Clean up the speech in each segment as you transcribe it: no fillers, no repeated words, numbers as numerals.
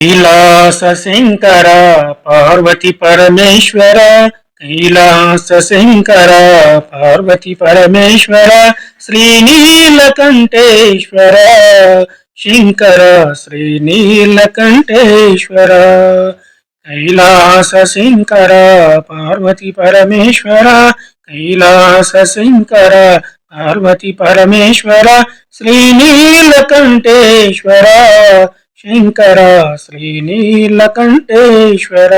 कैलास शंकर पार्वती परमेश्वर, कैलास शंकर पार्वती परमेश्वर, श्रीनीलकंठेश्वर शंकर श्रीनीलकंठेश्वर। कैलास शंकर पार्वती परमेश्वर, कैलास शंकर पार्वती परमेश्वर, श्रीनीलकंठेश्वर शंकर श्रीनीलकंठेश्वर।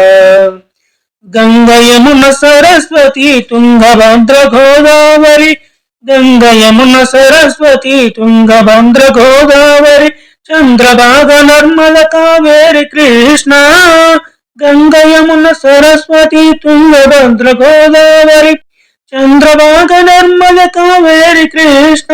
गंगा यमुना सरस्वती तुंगभद्र गोदावरी, गंगा यमुना सरस्वती तुंगभद्र गोदावरी, चंद्रभागा नर्मदा कावेरी कृष्णा। गंगा यमुना सरस्वती तुंगभद्र गोदावरी, చంద్రభాగా నర్మద కావేరి కృష్ణ।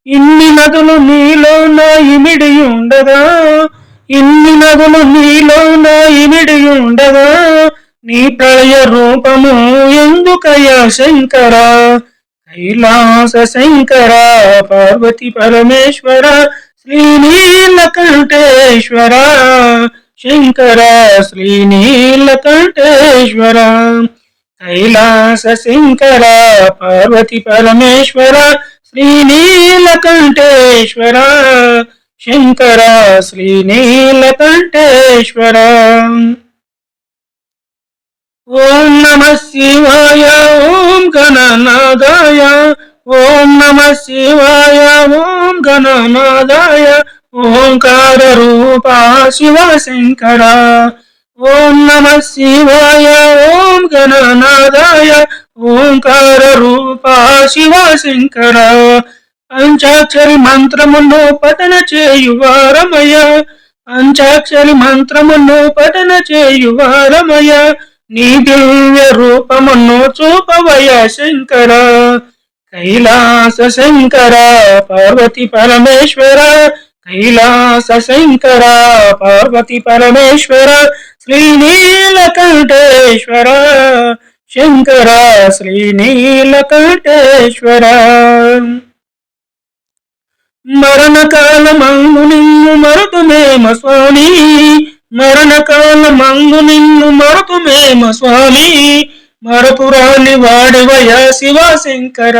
ఇన్ని నదులు నీలో నా ఇమిడి ఉండగా, ఇన్ని నదులు నీలో నా ఇమిడి ఉండగా, నీ ప్రళయ రూపము ఎందుకయ్యా శంకర। కైలాస శంకర పార్వతి పరమేశ్వర, శ్రీనీలకంఠేశ్వర శంకర శ్రీనీలకంఠేశ్వర। कैलास शंकर पार्वती परमेश्वर, श्रीनीलकंठेश्वर शंकर श्रीनीलकंठेश्वर। ओम नमः शिवाय ओम गणनादाय, ओम नमः शिवाय ओम गणनादाय, ओंकार रूपा शिव शंकर। ओम नमः शिवाय ओम गणनादाय, ओंकार रूपा शिव शंकर। పంచాక్షరి మంత్రమును పఠన చేయువారమయ, పంచాక్షరి మంత్రమును పఠన చేయువారమయ, నీ దివ్య రూపమును చూపవయ శంకర। కైలాస శంకర పార్వతి పరమేశ్వర, कैलास शंकर पार्वती परमेश्वर, श्रीनीलकंठेश्वर शंकर श्रीनीलकंठेश्वर। मरण काल मंगु निन्नु मरुतुमेम स्वामी, मरण काल मंगु निन्नु मरुतुमेम स्वामी, मरपुरानि वाडिवय शिव शंकर।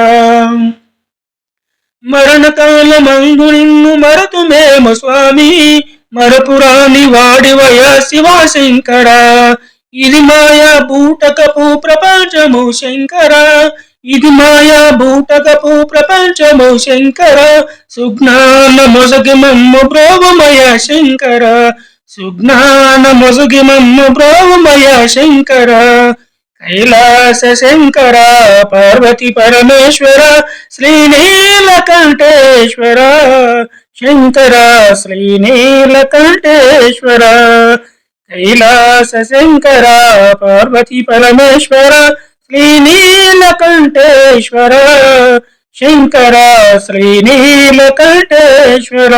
మరణకాల మందు నిన్ను మరతుమేమ స్వామి, మరపురాని వాడివయ శివశంకర। ఇది మాయా బూటకపు ప్రపంచము శంకర, ఇది మాయా బూటకపు ప్రపంచము శంకర। సుజ్ఞాన మొసగి మమ్ము బ్రోవమయ శంకర, సుజ్ఞాన మొసగి మమ్ము బ్రోవమయ శంకర। कैलास शंकर पार्वती परमेश्वर, श्रीनीलकंठेश्वर शंकर श्रीनीलकंठेश्वर। कैलास शंकर पार्वती परमेश्वर, श्रीनीलकंठेश्वर शंकर श्रीनीलकंठेश्वर।